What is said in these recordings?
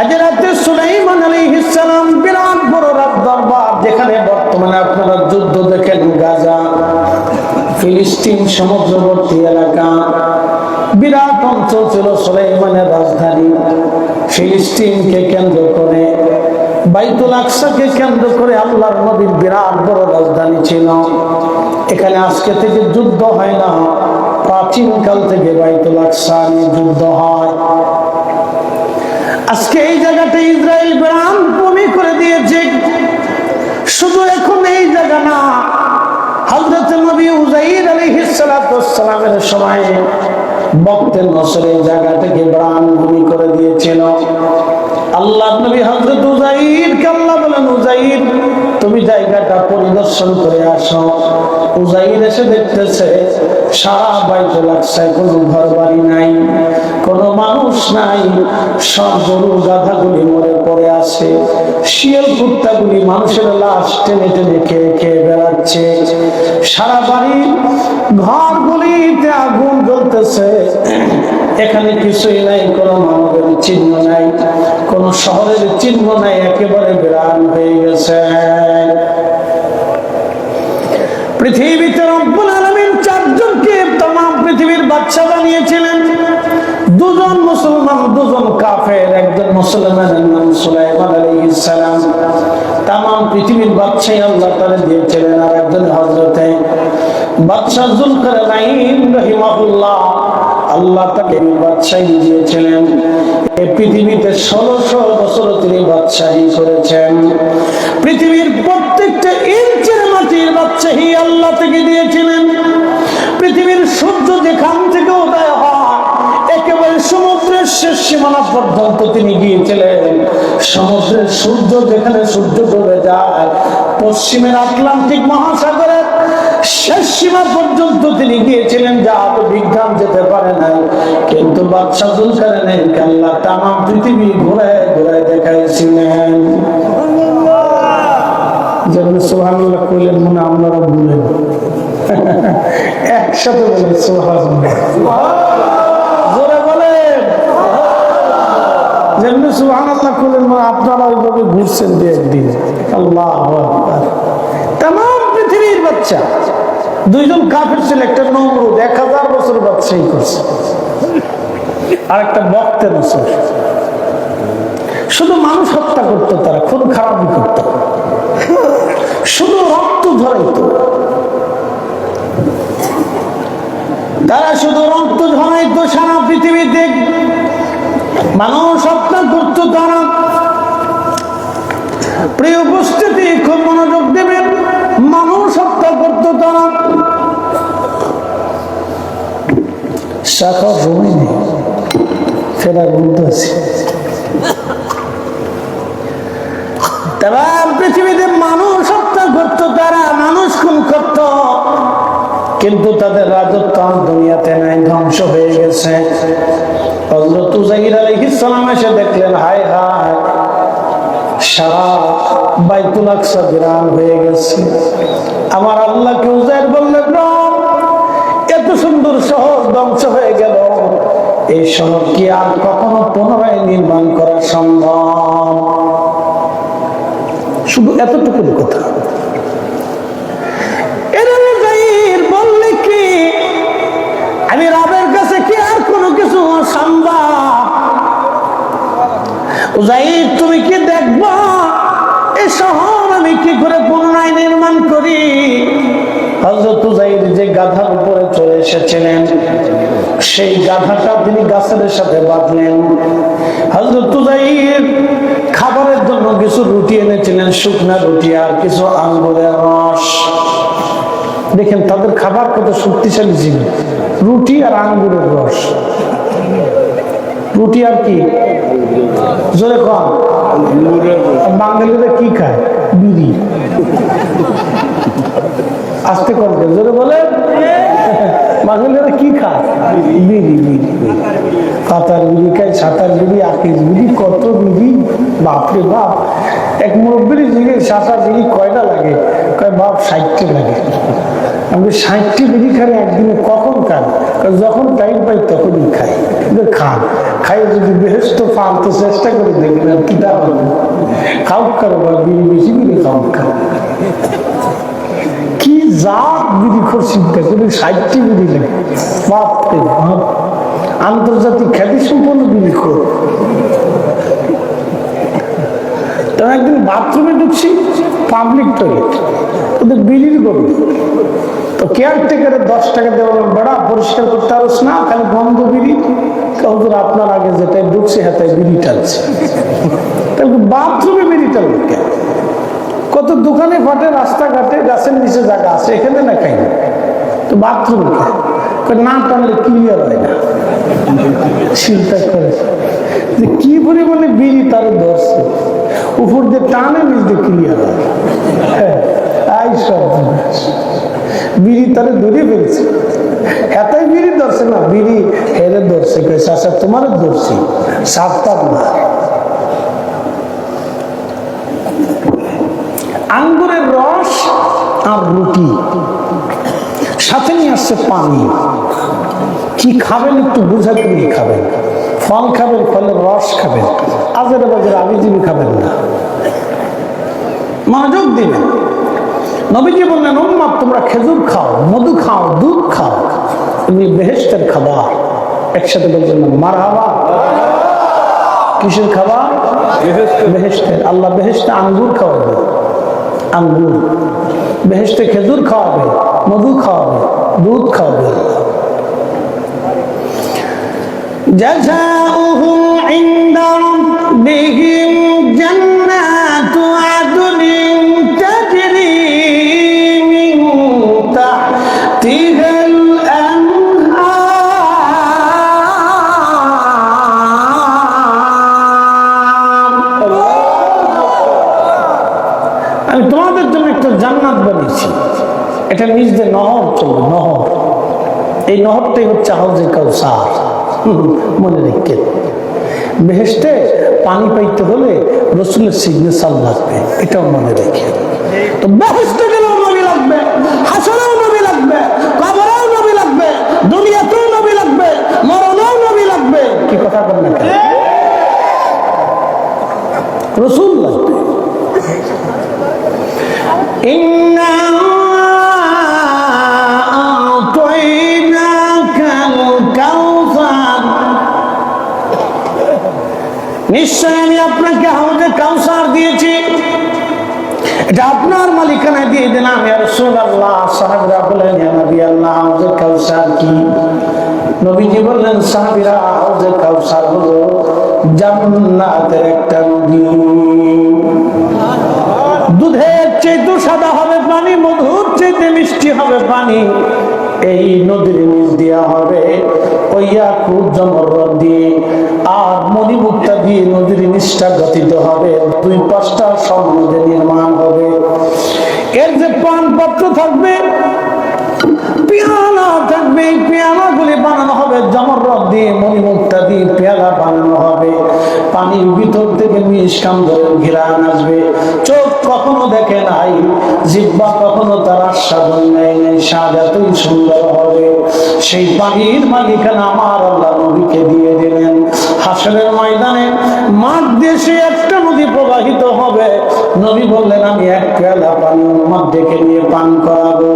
হাজরাতে সুলাইমান আলাইহিস সালাম বিরাট বড় রাত দরবার, যেখানে বর্তমানে আপনারা যুদ্ধ দেখেন গাজা, ফিলিস্তিন সমুদ্রবর্তী এলাকা, বিরাট অঞ্চল ছিল সুলাইমানের রাজধানী। ফিলিস্তিনকে কেন্দ্র করে, বাইতুল আকসাকে কেন্দ্র করে আল্লাহর নবীর বিরাট বড় রাজধানী ছিল। এখানে আজকে থেকে যুদ্ধ হয় না, প্রাচীনকাল থেকে বাইতুল আকসা নিয়ে যুদ্ধ হয়। আজকে এই জায়গাটা ইসরায়েল বিরাট ভূমি করে দিয়েছে। শুধু এখন এই জায়গা না, হযরত নবী উযাইর আলাইহিস সালাতু ওয়াস সালামের সময় বক্তের নসর এই জায়গাটাকে বিরাট ভূমি করে দিয়েছিল। আল্লাহর নবী হযরত উযাইরকে আল্লাহ বলেন, উযাইর তুমি জায়গাটা পরিদর্শন করে আসো। উযাইর এসে দেখতেছে সারা বাইতুল আকসায় কোনো ঘর বাড়ি নাই, কোনো মানুষ নাই, সব গরু গাধাগুলি মরে পড়ে আছে, শিয়াল কুত্তাগুলি মানুষের লাশ টেনে টেনে খেয়ে খেয়ে বেড়াচ্ছে, সারা বাড়ি ঘরগুলিতে আগুন জ্বলতেছে, এখানে কিছুই নাই, কোনো মানবের চিহ্ন নাই, কোন শহরের চিহ্ন নাই, একেবারে বিরান হয়ে গেছে। পৃথিবীতে রব্বুল আলামিন চারজনকে तमाम পৃথিবীর বাদশা বানিয়েছিলেন। দুজন মুসলমান, দুজন কাফের, একজন মুসলমানের নাম সুলাইমান আলাইহিস সালাম। तमाम পৃথিবীর বাদশাই আল্লাহ তাআলা দিয়েছিলেন। আর একজন হযরতে বাদশা যুলকারনাইন রাহিমাহুল্লাহ, আল্লাহ তাকে বাদশাহী দিয়েছিলেন। এই পৃথিবীতে 1600 বছর তিনি বাদশাহী করেছেন। পৃথিবীর প্রত্যেকটা ইঞ্চির মাটির বাদশাহী আল্লাহ থেকে দিয়েছিলেন। পৃথিবীর সূর্য যেখান থেকে উদয় হয় একেবারে সমুদ্রের শেষ সীমানা পর্যন্ত তিনি গিয়েছিলেন। সমুদ্রের সূর্য যেখানে সূর্য ডুবে যায়, পশ্চিমের আটলান্টিক মহাসাগরের শেষ সীমা পর্যন্ত তিনি গিয়েছিলেন, যা তো বিজ্ঞান যেতে পারে না। কিন্তু বাদশা যুলকারনাইনকে আল্লাহ তামাম পৃথিবী ঘুরে ঘুরে দেখাইছিলেন। যেমন সুবহানাল্লাহ কইলেন, মনে আপনারা বলেন একসাথে বলেন সুবহানাল্লাহ, জোরে বলেন। যেমন সুবহানাল্লাহ কইলেন, মনে আপনারা ওইভাবে ঘুরছেন দু একদিন। আল্লাহু আকবার। তামাম পৃথিবীর বাচ্চা, দুইজন কাফের ছিল, একটা নমরুদ 1000 বছর বাদশাহী করছে, আর একটা বক্তে নসর। শুধু মানুষ হত্যা করতো, তারা খুন খারাপই করত, শুধু রক্ত ঝরাইতো, তারা শুধু রক্ত ঝরাইতো সারা পৃথিবীতে। মানুষ হত্যা করত তারা। প্রিয় উপস্থিতি, খুব মনোযোগ দেবেন, মানুষ হত্যা করত তারা। শাখা জমি নেই, ফেরার মধ্যে আছে। তাম পৃথিবীতে মানুষ হত্যা করত তারা, মানুষ খুন করত, কিন্তু তাদের রাজত্ব আর দুনিয়াতে নাই, ধ্বংস হয়ে গেছে। হযরত উযাইর আলাইহিস সালাম এসে দেখলেন, হায় হায়, সারা বাইতুল আকসা বিরান হয়ে গেছে। আমার আল্লাহকে উযাইর বললেন, রব, এত সুন্দর শহর ধ্বংস হয়ে গেল, এই শহর কি আর কখনো পুনরায় নির্মাণ করা সম্ভব? শুধু এতটুকু কথা। বললে কি আমি রবের কাছে কি আর কোনো কিছু সম্ভব? উযাইর, তুমি কি দেখবা এই শহর আমি কি করে পুনরায় নির্মাণ করি? হযরত উযাইর যে গাধার উপরে চলে এসেছিলেন, সেই গাধাটা তিনি গাছের সাথে বাঁধলেন। হযরত উযাইর খাবারের জন্য কিছু রুটি এনেছিলেন, শুকনা রুটি আর কিছু আঙ্গুরের রস। দেখেন তাদের খাবার কত শক্তিশালী ছিল, রুটি আর আঙ্গুরের রস। রুটি আর কি, জোরে কম, বাঙালিরা কি খায়? বিড়ি। আস্তে করবে, জোরে বলে। বাঙালিরা কি খায়? বিড়ি। বিড়ি, কাতার বিড়ি খায়, সাঁতার বিড়ি, আকিস বিড়ি, কত বিড়ি, বাপরে বাপ। এক মুরব্বীর জিজ্ঞেস, সাঁতার বিড়ি কয়টা লাগে? কয় বাপ 60টা লাগে। আমি 60টি বিড়ি খাই একদিনে, কখন খান? যখন টাইম পাই তখনই খাই। কিন্তু খান, খাই যদি বেহেস্ত পান তো চেষ্টা করে দেখবেন আর কিটা হবে। খাও খাও বা বিড়ি বেশি করে খাও খাও। কি জাত বিড়ি খোর চিন্তা করে 60টি বিড়ি লাগে, বাপরে বাপ, আন্তর্জাতিক খ্যাতি সম্পন্ন বিড়ি খোর। একদিন বাথরুমে ঢুকছি, পাবলিক টয়লেট, ওদের বিড়ির গন্ধ। তো কেয়ারটেকারে 10 টাকা দেওয়া, বেড়া পরিষ্কার করতে পারছ না, খালি গন্ধ বিড়ি। হুজুর আপনার আগে যেটাই ঢুকছে হাতে বিড়ি টানছে। তাহলে বাথরুমে বিড়ি টানবে? কত দোকানে ফাটে, রাস্তাঘাটে, গাছের নিচে জায়গা আছে, এখানে না খাই না, তো বাথরুমে খায় না টানলে ক্লিয়ার হয় না। চিন্তা করে যে কি পরিমাণে বিড়ি তার ধরছে, উপর দিয়ে টানে নিচ দিয়ে ক্লিয়ার হয়। সব বিড়ি তারে ধরে ফেলছে, এতই বিড়ি ধরছে না, বিড়ি হেরে ধরছে, আচ্ছা তোমার ধরছি, সাতটার না। আঙ্গুরের রস আর রুটি, সাথে নিয়ে আসছে পানি। কি খাবেন একটু বুঝা করে খাবেন। ফল খাবেন, ফলের রস খাবেন, আজের বাজারে আবিজিবি খাবেন না, মনোযোগ দিবেন। নবীজি বললেন, উম্মত তোমরা খেজুর খাও, মধু খাও, দুধ খাও, তুমি বেহেশতের খাবার। একসাথে বলছেন মারহাবা। কিসের খাবার? বেহেশতের। আল্লাহ বেহেশতে আঙ্গুর খাওয়াবে, আঙ্গুর। বেহেশতে খেজুর খাওয়াবে, মধু খাওয়াবে, দুধ খাওয়াবে। জাযাউহুম ইনদা রাব্বিহিম জান্নাতু আদনিন তাজরি মিন তাহতিহাল আনহার। আমি তোমাদের জন্য একটা জান্নাত বানিয়েছি, এটা নিজ দিয়ে নহর চলবে, নহর। এই নহরটাই হচ্ছে হাউজে কাউসার। মনে রেখে, বেহেশতে পানি পাইতে হলে রসুলের সিগনেচার লাগবে, এটাও মনে রেখে। তো বেহেশতে গেলেও নবী লাগবে, হাসরেও নবী লাগবে, কবরেও নবী লাগবে, দুনিয়াতেও নবী লাগবে, মরণেও নবী লাগবে। কি কথা বলেন না, রসুল লাগবে। নিশ্চয় আমি আপনাকে হাউজে কাউসার দিয়েছি, এটা আপনার মালিকানায় দিয়ে দিলাম। ইয়া রাসূলুল্লাহ। সাহাবীরা বললেন, ইয়া নবী আল্লাহ, হাউজে কাউসার কি? নবীজি বললেন, সাহাবীরা, হাউজে কাউসার হলো জান্নাতের একটা নদী। দুধের চেয়ে সাদা হবে পানি, মধুর চেয়ে মিষ্টি হবে পানি। এই নদীর নিচ দেওয়া হবে ওই ইয়াকুত জমরদ দিয়ে, আর মণিমুক্তা দিয়ে নদীর নিচটা গঠিত হবে। 2 পাশটা স্বর্ণ দিয়ে নির্মাণ হবে। এর যে পানপত্র থাকবে, পেয়ালা থাকবে, এই পেয়ালাগুলি বানানো হবে জমরদ দিয়ে, মণিমুক্তা দিয়ে পেয়ালা বানানো হবে। পানির ভিতর থেকে মিষ্কান্দর ঘিরান আসবে। চোখ কখনো দেখে নাই, জিহ্বা কখনো তার আস্বাদন নেয় নাই, স্বাদ এতই সুন্দর হবে। সেই পানির মালিকানা আমার আল্লাহ নবীকে দিয়ে দিলেন। হাসরের ময়দানে মাঠ দেশে একটা নদী প্রবাহিত হবে। নবী বললেন, আমি 1 পেয়ালা পানি উম্মত ডেকে নিয়ে পান করাবো।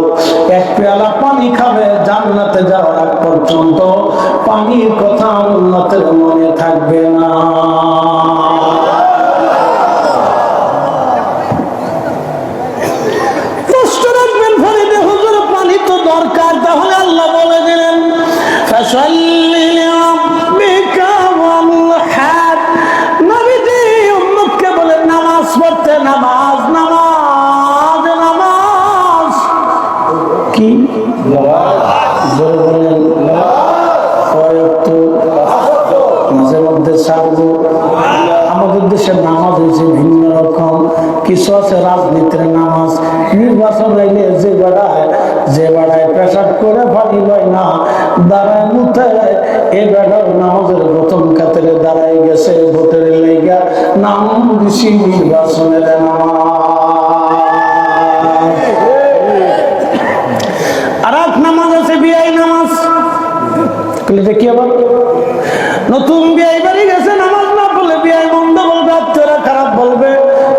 1 পেয়ালা পানি খাবে, জান্নাতে যাওয়ার আগ পর্যন্ত পানির কথা উম্মতের মনে থাকবে না। প্রশ্ন রাখবেন, ফরিদে হুজুর পানি তো দরকার, তাহলে আল্লাহ বলে দিলেন, ফাসাল্লি লিরাব্বিকা ওয়ানহার। নবীজি উম্মতকে বলেন নামাজ পড়তে, নামাজ, নামাজ, নামাজ। কি বলেন? মাঝে মধ্যে ছাড়বো। আমাদের দেশের নামাজ হয়েছে ভিন্ন রকম। কিছু আছে রাজনীতির নামাজ, নির্বাচন আইলে যে বেড়ায় পেশাব করে ফাঁকি লয় না, দাঁড়ায় মুথে, এ বেড়াও নামাজের প্রথম কাতারে দাঁড়ায় গেছে ভোটের লাইগা, নাম দিছি নির্বাচনের নামাজ। আবার নতুন বিয়ে বাড়ি গেছে, নামাজ না পড়লে বিয়ে মন্দ বলবে, আত্মীয়রা খারাপ বলবে।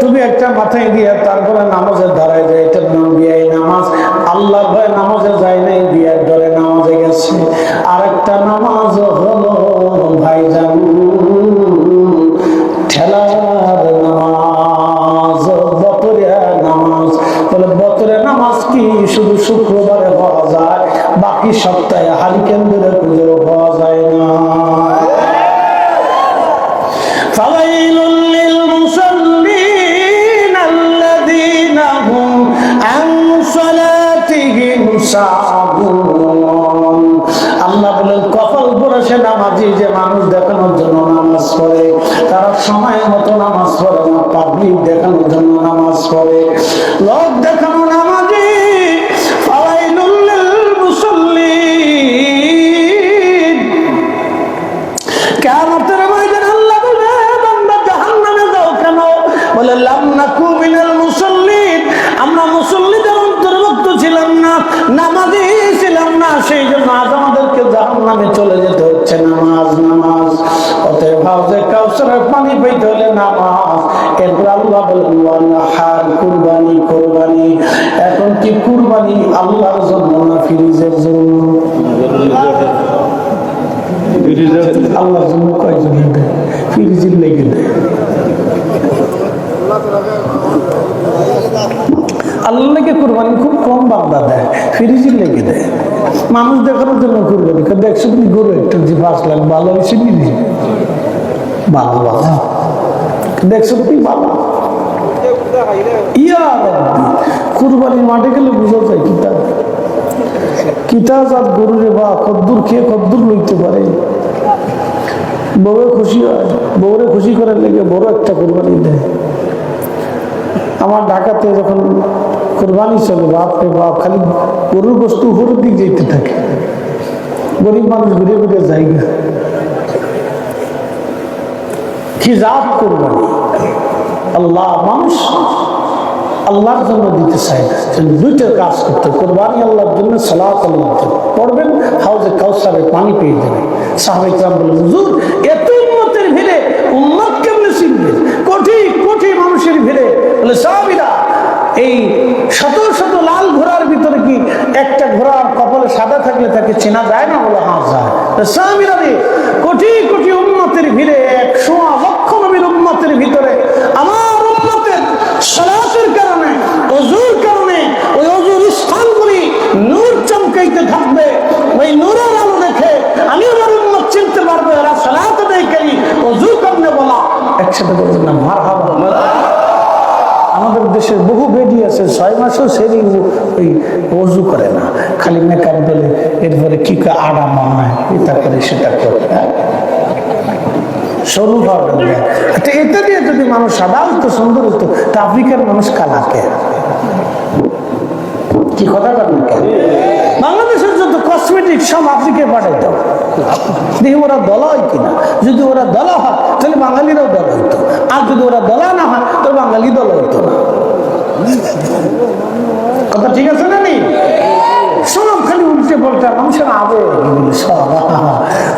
তুমি একটা মাথায় দিয়ে তারপরে নামাজের দাঁড়ায় যায়, এটার নাম বিয়ে নামাজ। আল্লাহর ভয়ে নামাজে যায় নাই, বিয়ের ডরে নামাজে গেছে। আর একটা নামাজ হলো ভাইজান ঠেলার নামাজ, বতরিয়া নামাজ। বলে বতরের নামাজ কি শুধু শুক্রবারে পাওয়া যায়, বাকি সপ্তাহে হারিকেন ধরে খুঁজেও পাওয়া যায় না। ফাওয়াইলুল লিল মুসাল্লিন আল্লাযীনা হুম আন সালাতিহিম সাহুন। আল্লাহ বলেন কপাল পড়ে সে নামাজি যে মানুষ দেখানোর জন্য নামাজ পড়ে, তারা সময় মতো নামাজ পড়ে না, পাবলিক দেখানোর জন্য নামাজ পড়ে, লোক দেখানো নামাজি। ফাওয়াইলুল লিল মুসাল্লিন, কিয়ামতের ময়দানে আল্লাহ বলে বান্দা জাহান্নামে যাও কেন? বলে লাম নাকু মিনাল মুসাল্লিন, আমরা মুসল্লিদের অন্তর্ভুক্ত ছিলাম না, নামাজি ছিলাম না, সেই জন্য আজ আমাদেরকে জাহান্নামে চলে যেতে হচ্ছে। নামাজ নামাজ, অতএব হাউজে কাউসারের পানি পেতে হলে নামাজ। এরপর আল্লাহ বলেন ওয়ানাহার, কুরবানি কুরবানি। এখন কি কুরবানি আল্লাহর জন্য না ফিরিজের জন্য? আল্লাহর জন্য কয়জন দেয়? ফিরিজের লেগে দেয়। আল্লাহকে কুরবানি খুব কম বান্দা দেয়, ফিরিজের লেগে দেয়। মানুষ দেখানোর জন্য কুরবানি করে। দেখছো তুমি গরু একটা যে 5 লাখ ভালো হয়েছে নিবি, ভালো ভালো দেখছো তুমি ভালো। ইয়া কুরবানির মাঠে গেলে বুঝা যায় কিতা জাত গরু রে বা কদ্দুর খেয়ে কদ্দুর লইতে পারে। বউরে খুশি হয়, বউরে খুশি করার লেগে বড় একটা কুরবানি দেয়। আমার ঢাকাতে যখন কুরবানি চলে, বাপরে বাপ, খালি গরুর বস্তু উপরের দিক যেতে থাকে, গরিব মানুষ ঘুরে ঘুরে জায়গা। কি জাত কুরবানি! আল্লাহ মানুষ আল্লাহর জন্য দিতে চায় না, দুইটা কাজ করতে। কুরবানি আল্লাহর জন্য, সালাত আল্লাহর জন্য পড়বেন, হাউজে কাউসারে পানি পেয়ে যাবেন। সাহাবায়ে কেরাম বলেন হুজুর এত উম্মতের ভিড়ে উম্মত কেমনে চিনবে? কোটি কোটি মানুষের ভিড়ে। বলে সাহাবীরা এই শত শত লাল ঘোড়ার ভিতরে কি একটা ঘোড়ার কপালে সাদা থাকলে তাকে চেনা যায় না? বলে হ্যাঁ যায়। সাহাবীরা রে কোটি কোটি উম্মতের ভিড়ে 100 লক্ষ নবীর উম্মতের ভিতরে আমার উম্মতের সালাতের কারণে, ওযুর কারণে ওই ওযুর স্থানগুলি নূর চমকাইতে থাকবে। ওই নূরের আলো দেখে আমি আমার উম্মত চিনতে পারবো এরা সালাত আদায়কারী, ওযু করনে বলা। একসাথে বলছেন না মারহাবা। আমাদের দেশের বহু বেডি আছে 6 মাসও সেরি ওই ওযু করে না, খালি মেকআপ বলে, এরপরে কি আড়া মানায়, এটা করে সেটা করে, সরু পাউডার দেয়। এটা দিয়ে যদি মানুষ সাদা হতো, সুন্দর হতো, তা আফ্রিকার মানুষ কালাকে কি কথা বলেন? বাংলাদেশের যত কসমেটিক সব আফ্রিকায় পাঠাই দাও, দেখি ওরা দলা হয় কিনা। যদি ওরা দলা হয় তাহলে বাঙালিরাও দলা হইতো, আর যদি ওরা দলা না হয় তাহলে বাঙালি দলা হইতো না। কথা ঠিক আছে না? নেই সব খালি উল্টে পাল্টা মানুষের আবেগ সব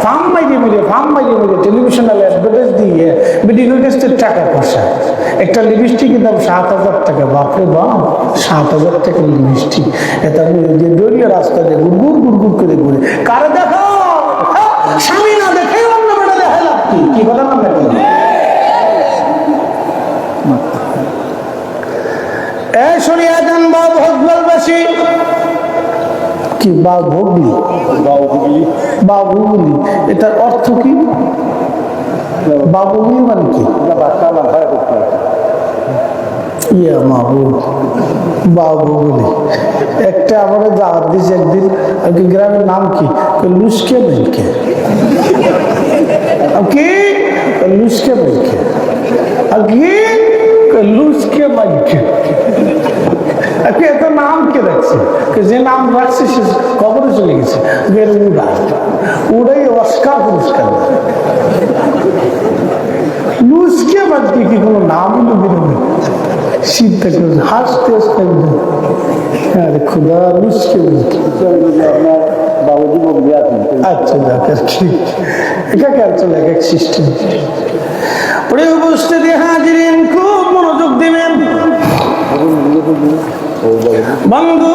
ফার্ম বাইরে মিলে টেলিভিশনাল অ্যাডভার্টাইজ দিয়ে মেডিকেল টাকা পয়সা। একটা লিপস্টিকের দাম 7,000 টাকা। বাপরে বাপ, 7,000 টাকা লিপস্টিক! এটা দলীয় রাস্তা দিয়ে গুড় গুড় করে ঘুরে কারে দেখো, স্বামী না দেখে অন্য বেটা দেখালাম কি কথা না দেখেন। এই শুনিয়া যান বাবু হকবলবাসী কি বাবুগলি, বাবুগলি এটার অর্থ কি? বাবুগলি মানে কি? ইয়া মাহবুব বাবুগলি। একটা আমার দাওয়াত দিয়েছে একদিন, গ্রামের নাম কি? লুসকে বেলকে। কি লুসকে বেলকে? আর কি লুসকে বেলকে? এত নাম কে রাখছে? যে নাম রাখছে সে কবরে চলে গেছে। ওরাই অস্কার পুরস্কার। লুসকে বাদ কি কোনো নামই বেরোবে? চিন্তা করুন, হাসতে হাসতে আরে খুদা মুশকিল। আচ্ছা যাক আর কি, একাকার চলে এক এক সিস্টেম। প্রিয় উপস্থিতি হাজিরিন, খুব মনোযোগ দিবেন বন্ধু।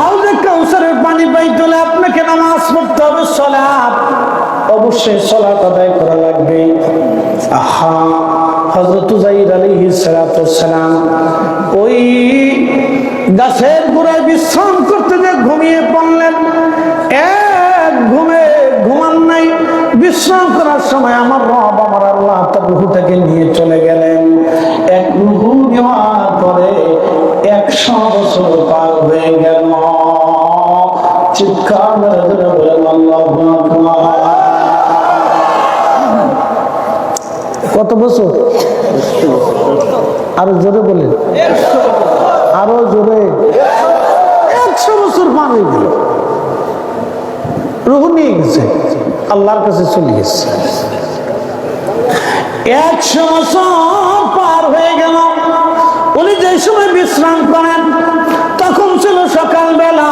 হাউজে কাউসারের পানি পাইতে হলে আপনাকে নামাজ পড়তে হবে, সালাত, অবশ্যই সালাত আদায় করা লাগবে। আহা, হযরত উযাইর আলাইহিস সালাতু সালাম ওই গাছের গোড়ায় বিশ্রাম করতে যে ঘুমিয়ে পড়লেন। এক ঘুমান নাই, বিশ্রাম করার সময় আমার রব, আমার আল্লাহ তার রূহটাকে নিয়ে চলে গেলেন। এক রূহ নেওয়ার পরে 100 বছর পার হয়ে গেল। চিৎকার মেরে ধরে বলেন আল্লাহু আকবার। কত বছর? আরো জোরে বলেন, আরো জোরে। 100 বছর পার হয়ে গেল, রূহ নিয়ে গেছে, আল্লাহর কাছে চলে গেছে। 100 বছর পার হয়ে গেল। উনি যে সময় বিশ্রাম করেন তখন ছিল সকালবেলা।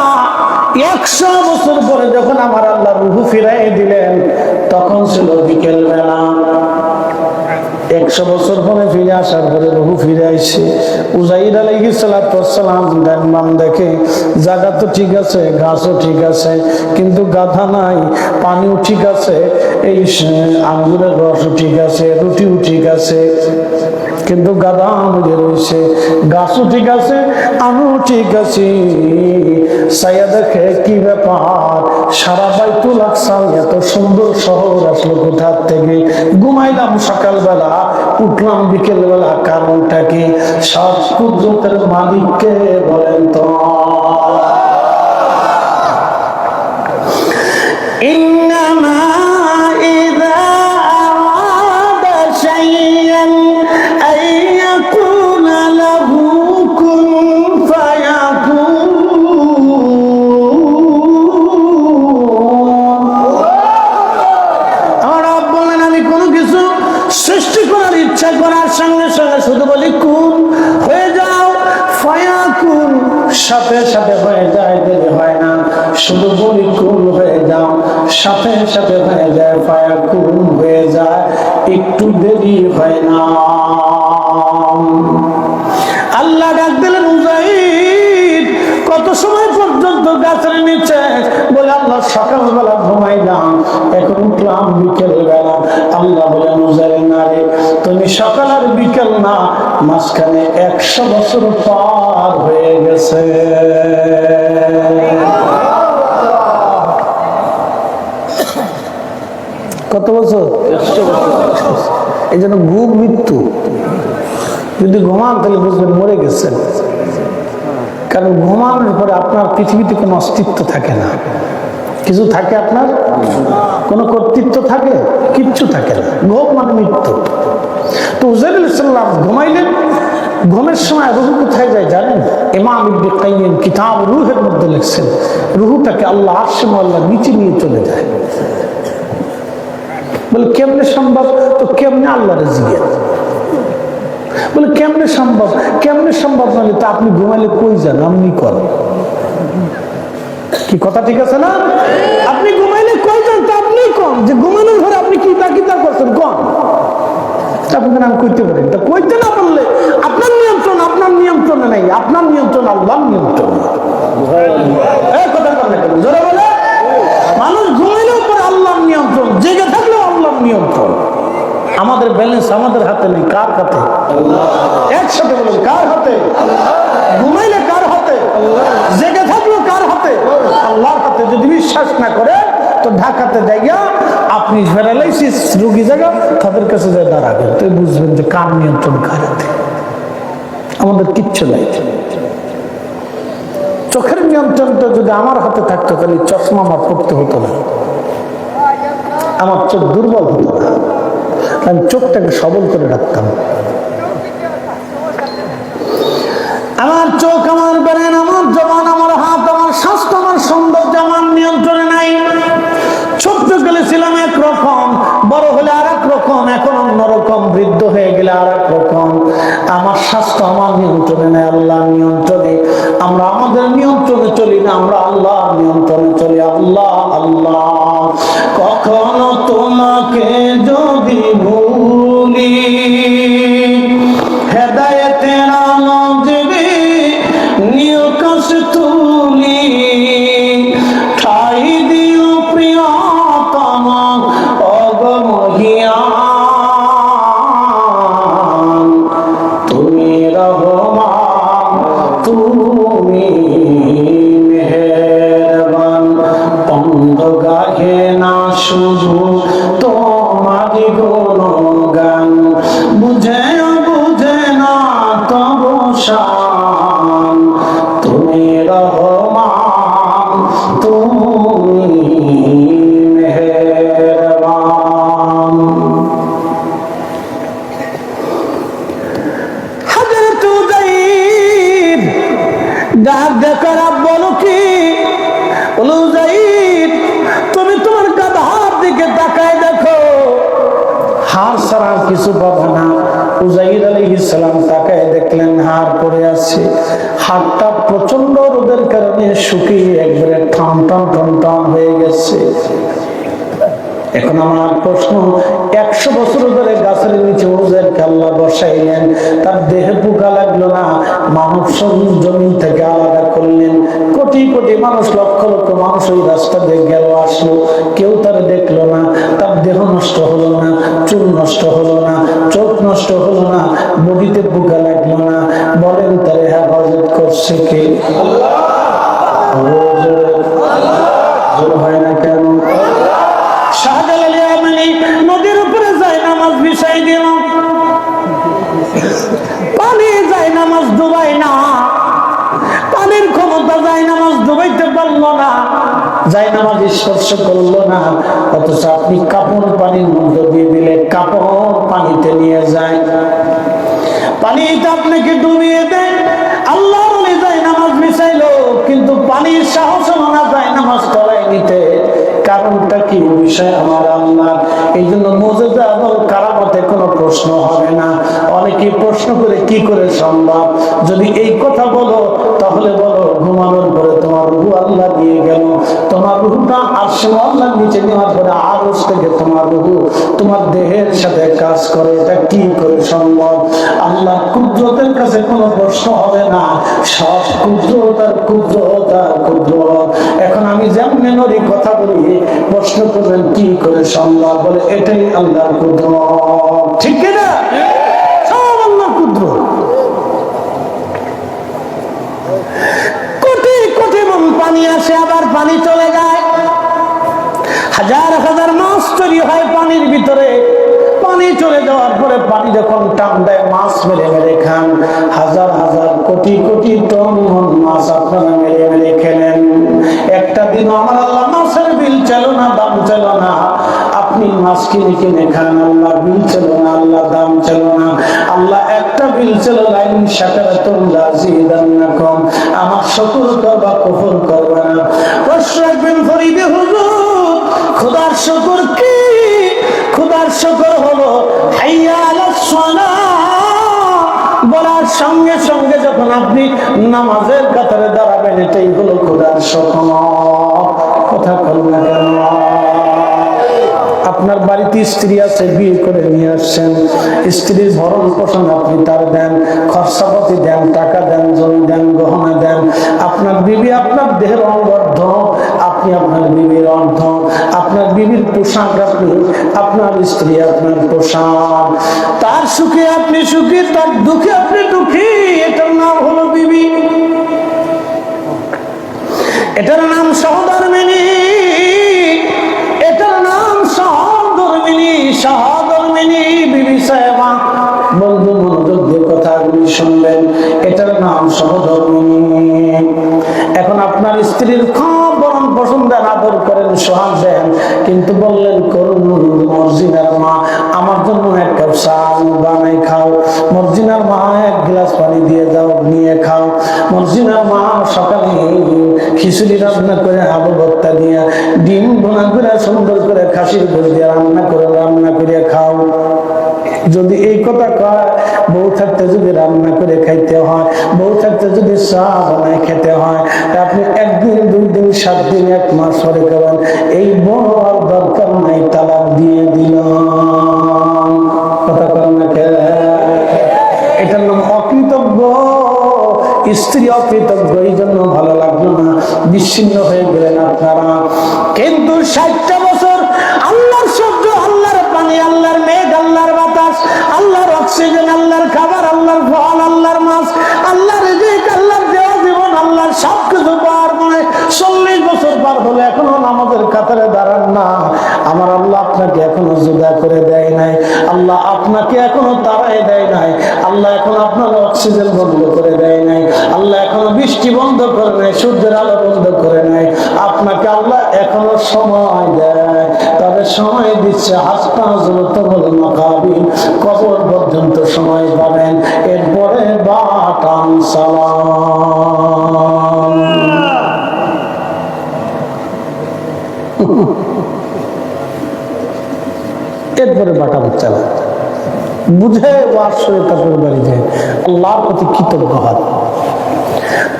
100 বছর পরে যখন আমার আল্লাহ রূহ ফিরাই দিলেন তখন ছিল বিকেল বেলা। 100 বছর পরে ফিরে আসার পরে রূহ ফিরে আসছে। উযাইর আলাইহিস সালাতু ওয়াসসালাম দেখে জায়গা তো ঠিক আছে, গাছও ঠিক আছে, কিন্তু গাধা নাই, পানিও ঠিক আছে, এই আঙ্গুরের রসও ঠিক আছে, রুটিও ঠিক আছে, কিন্তু গাধা মরে রয়েছে। গাছও ঠিক আছে, আমিও ঠিক আছি। সাইয়া দেখে কি ব্যাপার, সারা বাইতুল আকসাম এত সুন্দর শহর আসলো কোথা থেকে? ঘুমাইলাম সকালবেলা, উঠলাম বিকেল বেলা, কারণটা কি? সব কুদরতের মালিককে বলেন তো। ইন্নামা ইযা আরাদা শাইআন আইয়াকুনা লাহু কুন ফায়াকুন। আমরা বলেন আমি কোনো কিছু সৃষ্টি করার ইচ্ছা করার সঙ্গে সঙ্গে শুধু বলি কুন, হয়ে যাও, ফায়াকুন, সাথে সাথে হয়ে যায়, দেরি হয় না। শুধু বলি কুন হয়ে যাও, সাথে সাথে হয়ে যায়, ফায়াকুন হয়ে যায়, একটু দেরি হয় না। আল্লাহ ডাক দিলেন উযাইর, কত সময় পর্যন্ত গাছের নিচে? বলে আল্লাহ সকালবেলা ঘুমাইলাম, এখন উঠলাম বিকেল বেলা। আল্লাহ বলেন উযাইর না রে, তুমি সকাল আর বিকেল না, মাঝখানে 100 বছর পার হয়ে গেছে। কত বছর? 100 বছর। এই জন্য ঘুম মৃত্যু। যদি ঘুমান তাহলে বুঝবেন মরে গেছেন, কারণ ঘুমানোর পরে আপনার পৃথিবীতে কোনো অস্তিত্ব থাকে না। কিছু থাকে আপনার? কোনো কর্তৃত্ব থাকে? কিচ্ছু থাকে না। ঘুম মানে মৃত্যু। তো উযাইর আলাইহিস সালাম ঘুমাইলেন। ঘুমের সময় রূহ কোথায় যায় জানেন? ইমাম ইবনে কাইয়িম কিতাব রূহের মধ্যে লিখছেন, রূহটাকে আল্লাহ আরশে আল্লাহ নিচে নিয়ে চলে যায়। বলে কেমনে সম্ভব? তো কেমনে আল্লাহর জিজ্ঞেস। বলে কেমনে সম্ভব? কেমনে সম্ভব নয় তো আপনি ঘুমাইলে কই যান? আপনি করেন কি? কথা ঠিক আছে না? আপনি ঘুমাইলে কই যান তা আপনি কন, যে ঘুমানোর ঘরে আপনি কি তা করছেন কন। আপনাকে নাম কইতে পারেন, তা কইতে না পারলে আপনার নিয়ন্ত্রণ, আপনার নিয়ন্ত্রণে নেই, আপনার নিয়ন্ত্রণ আল্লাহর নিয়ন্ত্রণ। কথা বলে জোরে বলে, মানুষ ঘুমাইলেও পরে আল্লাহর নিয়ন্ত্রণ, জেগে থাকলেও আল্লাহর নিয়ন্ত্রণ। আমাদের ব্যালেন্স আমাদের হাতে নেই, কার হাতে? একসাথে বলুন, কার হাতে? ঘুমাইলে কার হাতে? জেগে থাকলেও কার হাতে? আল্লাহর হাতে। যদি বিশ্বাস না করে তো ঢাকাতে জায়গা আপনি প্যারালাইসিস রোগী জায়গা তাদের কাছে যায় দাঁড়াবেন, তো বুঝবেন যে কার নিয়ন্ত্রণ কার হাতে। আমাদের কিচ্ছু নাই। চোখের নিয়ন্ত্রণটা যদি আমার হাতে থাকতো তাহলে চশমা আমার পড়তে হতো না, আমার চোখ দুর্বল হতো না, আমি চোখটাকে সবল করে রাখতাম। আমার চোখ, আমার ব্রেন, আমার জবান, আমার হাত, আমার স্বাস্থ্য, আমার সৌন্দর্য আমার নিয়ন্ত্রণে নাই। ছোট্ট গেলে ছিলাম একরকম, বড় হলে আর এক রকম, এখন অন্যরকম, বৃদ্ধ হয়ে গেলে আর এক রকম। আমার তো আমার নিয়ন্ত্রণে নেই, আল্লাহ নিয়ন্ত্রণে। আমরা আমাদের নিয়ন্ত্রণে চলি না, আমরা আল্লাহ নিয়ন্ত্রণে চলি। আল্লাহ আল্লাহ। কখনো তোমাকে যদি ভুলি, হেদায়েতের আলো দিবি নিয় কাশ তুলি, ঠাই দিও প্রিয়তম অগমহিয়ান, তুমি রহমান তুমি মেহেরবান। অন্ধ গাহে না শুধু তোমারি গুণগান, বুঝে বুঝে না তব শান, তুমি রহমান তুমি মেহেরবান। হযরত উযাইর ডাক দেখার বলো কি, বলো উযাইর তুমি তোমার গাধার দিকে তাকায় দেখো, হার ছাড়া কিছু পাবে না। উযাইর আলাইহিস সালাম তাকায় দেখলেন হার পড়ে আছে। হারটা প্রচন্ড রোদের কারণে শুকিয়ে একবারে ঠন ঠন ঠন ঠন হয়ে গেছে। এখন আমার প্রশ্ন, 100 বছর ধরে গাছের নিচে উযাইরকে আল্লাহ বসাইলেন, তার দেহে পোকা লাগলো না, মানব জমিন থেকে আলাদা করলেন। কোটি কোটি মানুষ, লক্ষ লক্ষ মানুষ ওই রাস্তা দিয়ে গেল আসলো, কেউ তার দেখলো না, তার দেহ নষ্ট হলো না, চুল নষ্ট হলো না, চোখ নষ্ট হলো না, বডিতে পোকা লাগলো না। বলেন তারে হেফাজত করছে কে? আল্লাহ। হয় না কেন? নদীর উপরে যায় নামাজ বিছাই দিল, পানি যায় নামাজ ডুবাই না, পানির ক্ষমতা যায় নামাজ ডুবাইতে পারলো না, যায় নামাজ স্পর্শ করলো না। অথচ আপনি কাপড় পানির মধ্যে দিয়ে দিলে কাপড় পানিতে নিয়ে যায়, পানিতে আপনাকে ডুবিয়ে দেয়। আল্লাহ বলে যায় নামাজ মিশাইলো, কিন্তু পানির সাহস না যায় নামাজ তলায় নিতে। কারণটা কি? বিষয় আমার আল্লাহ। এই জন্য মুজিজা এবং কারামতে কোনো প্রশ্ন হবে না। অনেকে প্রশ্ন করে কি করে সম্ভব? যদি এই কথা বলো তাহলে বলো ঘুমানোর পরে তোমার রূহ আল্লাহ দিয়ে গেল, তোমার রূহটা আরশে আল্লাহর নিচে নেওয়ার পরে আরশ থেকে তোমার রূহ তোমার দেহের সাথে কাজ করে, এটা কি করে সম্ভব? আল্লাহ কুদরতের কাছে কোনো প্রশ্ন হবে না, সব কুদরত আর কুদরত আর কুদরত। এখন আমি যেমনি নড়ি কথা বলি, প্রশ্ন করবেন কি করে সম্ভব? বলে এটাই আল্লাহর কুদরত, ঠিক কিনা? সব আল্লাহর কুদরত। কোটি কোটি মন পানি আসে, আবার পানি চলে যায়। হাজার হাজার মাছ তৈরি হয় পানির ভিতরে। পানি চলে যাওয়ার পরে পানি যখন টান দেয়, মাছ মেরে মেরে খান। হাজার হাজার কোটি কোটি টন মাছ আপনারা মেরে মেরে খেলেন। একটা দিন আমার আল্লাহ মাছের বিল চালো না, দাম চালো না। আপনি মাছ কিনে কিনে খান, আল্লাহ বিল চালো না, আল্লাহ দাম চালো না। আল্লাহ একটা বিল চালো, লাইন শাকারাতুম লাযিদান্নাকুম, আমার শুকর করবা কুফর করবা না। প্রশ্ন রাখবেন ফরিদে হুজুর, খোদার শুকর কি? খোদার শুকর হলো হাইয়া আলাস সালাহ বলার সঙ্গে সঙ্গে যখন আপনি নামাজের কাতারে দাঁড়াবেন, এটাই হলো খোদার শুকর। কথা বলবেন না কেন? আপনার বাড়িতে স্ত্রী আছে, বিয়ে করে নিয়ে আসছেন, স্ত্রীর ভরণ পোষণ আপনি তার দেন, খরচাপাতি দেন, টাকা দেন, জমি দেন, গহনা দেন। আপনার বিবি আপনার দেহের অঙ্গর্ধ, আপনি আপনার বিবির অর্ধ। আপনার বিবির পোশাক আপনি, আপনার স্ত্রী আপনার পোশাক। তার সুখে আপনি সুখী, তার দুঃখে আপনি দুঃখী। এটার নাম হলো বিবি, এটার নাম সহধর্মিনী, এটার নাম সহধর্মিনী, সহধর্মিনী বিবি সাহেবা। বন্ধু মনোযোগ দিয়ে কথাগুলি শুনবেন, এটার নাম সহধর্মিনী। এখন আপনার স্ত্রীর খুব বরণ পোষণ দেন, আদর করেন, সোহাগ দেন, কিন্তু বললেন করুন মর্জিনার মা আমার জন্য এক কাপ চা বানাই খাও, মর্জিনার মা এক গ্লাস পানি দিয়ে যাও, নিয়ে খাও। মর্জিনার মা সকালে খিচুড়ি রান্না করে, আলু ভর্তা দিয়ে, ডিম ভুনা করে, সুন্দর করে খাসির গোশ দিয়ে রান্না করে খাও। যদি এই কথা কয়, বউ থাকতে যদি রান্না করে খাইতে হয়, বউ থাকতে যদি চা বানায় খেতে হয়, আপনি একদিন 2 দিন 7 দিন 1 মাস পরে করেন এই বউ আর দরকার নাই, তালাক দিয়ে দিলাম। কথা করেন না কে? এটার নাম অকৃতজ্ঞ স্ত্রী, অকৃতজ্ঞ। এই জন্য ভালো লাগলো না, বিচ্ছিন্ন হয়ে গেলেন আপনারা। কিন্তু 60টা বছর আল্লাহর শব্দ, আল্লাহর পানি, আল্লাহর মেঘ, আল্লাহর বাতাস, আল্লাহর অক্সিজেন, আল্লাহর খাবার, আল্লাহর ফল, আল্লাহর মাছ, আল্লাহর রিজিক, আল্লাহর দেওয়া জীবন, আল্লাহর সবকিছু পাওয়ার পরে 40 বছর পার হলো এখনো নামাজের কাতারে দাঁড়ান না। আমার আল্লাহ আপনাকে এখনো জুদা করে দেয় নাই, আল্লাহ আপনাকে এখনো তাড়ায় দেয় নাই, আল্লাহ এখন আপনার অক্সিজেন বন্ধ করে দেয় নাই, আল্লাহ এখনো বৃষ্টি বন্ধ করে নাই, সূর্যের আলো বন্ধ করে নাই। আপনাকে আল্লাহ এখনো সময় দেয়, তবে সময় দিচ্ছে হাসনা জুলুতুল মাকাবির, কবর পর্যন্ত সময় পাবেন, এরপরে বাটাম সালাম। এরপরে বাটাম চালা বুঝে ওয়াশরে তারপরে বাড়ি যায়। আল্লাহর প্রতি কৃতজ্ঞ হন,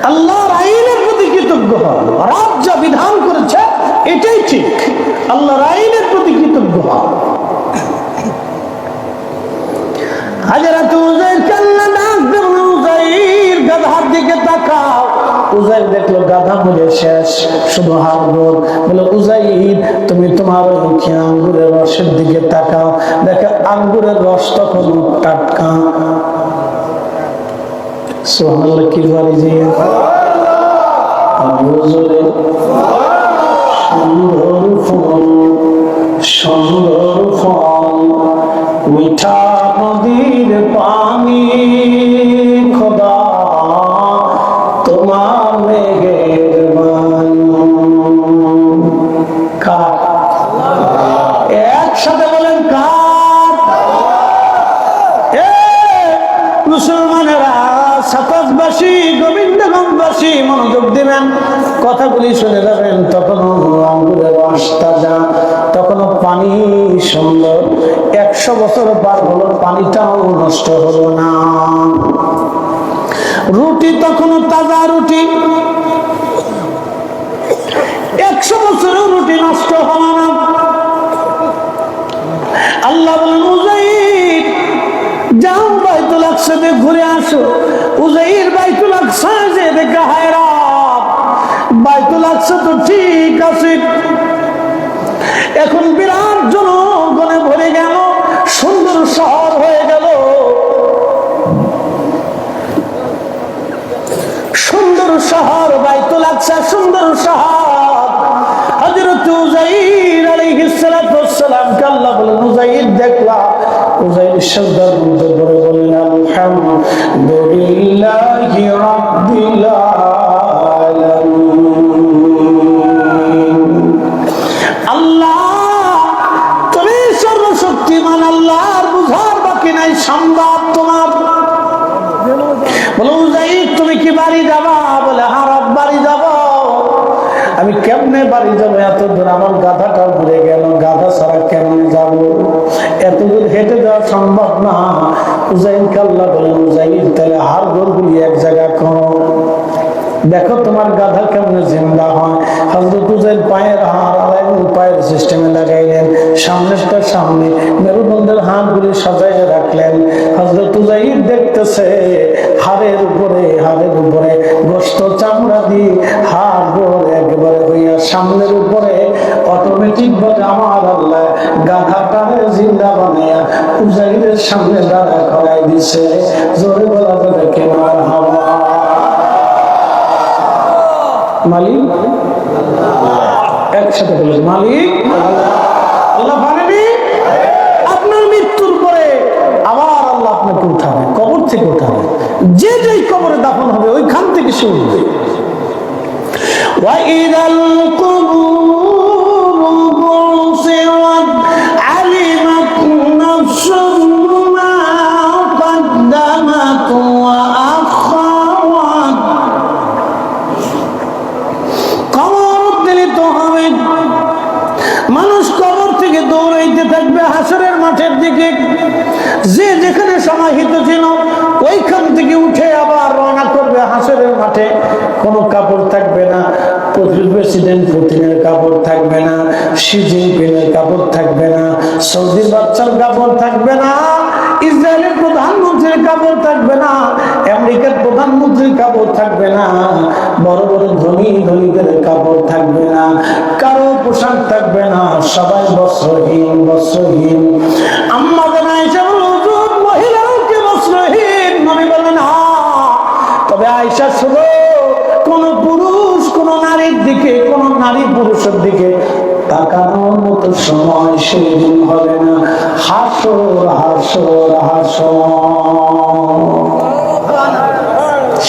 আল্লাহর আইনের প্রতি কৃতজ্ঞ হন। রাত যা বিধান করেছে এটাই ঠিক, আল্লাহর আইনের প্রতি কৃতজ্ঞ হন। হাজরাত উযাইর কান্না ডাক দিল, উযাইর গাধার দিকে তাকাও। উযাইর দেখলো গাধা মরে শেষ, শুধু হাড়গোড়। বলে উযাইর তুমি তোমার আঙ্গুরের রসের দিকে তাকাও, দেখো আঙ্গুরের রস তখন টাটকা। সুবহানাল্লাহ, কি বাড়ি যে সুন্দর ফল, সুন্দর ফল, মিঠা নদীর পানি, খোদা তোমার মেঘের বাণী। কার? একসাথে বলেন কার? মুসলমানেরা, সাতাশবাসী, গোবিন্দগঞ্জবাসী মনোযোগ দিবেন, কথাগুলি শুনে যাবেন। তখনও আঙ্গুরের রস তাজা, তখনও পানি সুন্দর। 100 বছর পার হলো, পানিটাও নষ্ট হলো না। রুটি তখনও তাজা রুটি, 100 বছরেও রুটি নষ্ট হলো না। আল্লাহ বলেন উযাইর যাও বাইতুল আকসাতে ঘুরে আসো। উযাইর বাইতুল আকসা যে দেখে হায়রান, বাইতুল আকসা তো ঠিক আছে, এখন বিরাট জনগণে ভরে গেল, সুন্দর শহর হয়ে গেল, সুন্দর শহর বাইতুল আকসা, সুন্দর শহর। হযরত উযাইর আলাইহিস সালাতু ওয়াস সালামকে আল্লাহ বলেন উযাইর দেখলা। উযাইর সিজদার মধ্যে পড়ে বলেন আলহামদুলিল্লাহি রাব্বিল আলামিন। আল্লাহ তুমি সর্বশক্তিমান, আল্লাহর বুঝার বাকি নাই, সম্ভব তোমার। বলে উযাইর তুমি কি বাড়ি যাবা? বলে হ্যাঁ রব, বাড়ি যাব। আমি কেমনে বাড়ি যাবো? এত দূর আমার গাধাটা ঘুরে গেল, গাধা ছাড়া কেমনে যাব? এত দূর হেঁটে যাওয়া সম্ভব না। উযাইরকে আল্লাহ বলেন উযাইর তাহলে হাড়গোড় গুলি এক জায়গা করো, দেখো তোমার গাধা কেমনে জিন্দা হয়। হযরত উযাইর পায়ের হাড় আর পায়ের সিস্টেমে লাগাইলেন, সামনেরটা সামনে, মেরুদণ্ডের হাড়গুলি সাজাইয়ে রাখলেন। হযরত উযাইর দেখতেছে হাড়ের উপরে গোশত চামড়া দিয়ে হাড়গোড় একবারে হইয়া সামনের উপরে অটোমেটিক ভাবে আমার আল্লাহ গাধাটারে জিন্দা বানাইয়া উযাইরের সামনে দাঁড়া করাই দিছে। জোরে বলা যাবে কে মারহাবা। মালিক একসাথে বলেন মালিক আল্লাহ। বানাবি আপনার মৃত্যুর পরে আবার আল্লাহ আপনাকে উঠাবে, কবর থেকে উঠাবে, যে যেই কবরে দাফন হবে ওইখান থেকে সে উঠবে। ওয়াইদাল কুবুর বুসিরাত আলিমাত নাফসুম মা কদ্দামাত ওয়া আখারাত। কবর উদ্বেলিত হবে, মানুষ কবর থেকে দৌড়াইতে থাকবে হাসরের মাঠের দিকে। যে সমাহিত ছিল, ওইখান থেকে উঠে আবার রওনা করবে হাসরের মাঠে। কোনো কাপড় থাকবে না, প্রেসিডেন্ট পুতিনের কাপড় থাকবে না, শি জিনপিংয়ের কাপড় থাকবে না, সৌদির বাচ্চার কাপড় থাকবে না, ইসরায়েলের প্রধানমন্ত্রীর কাপড় থাকবে না, আমেরিকার প্রধানমন্ত্রীর কাপড় থাকবে না, বড় বড় ধনী ধনীদের কাপড় থাকবে না, কারো পোশাক থাকবে না, সবাই বস্ত্রহীন বস্ত্রহীন। আমাদের আয়েশা বলেন মহিলাও কি বস্ত্রহীন? নবী বলেন হ্যাঁ। তবে আয়েশা শুনো, কোন পুরুষ কোন নারীর দিকে, কোন নারী পুরুষের দিকে তাকানোর মতো সময় সেদিন হবে না। হাসর হাসর হাসর।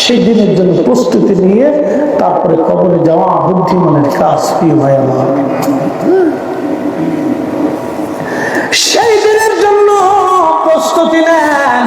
সেই দিনের জন্য প্রস্তুতি নিয়ে তারপরে কবরে যাওয়া বুদ্ধিমানের কাজ। প্রিয় ভাই আমার, সেই দিনের জন্য প্রস্তুতি নেন,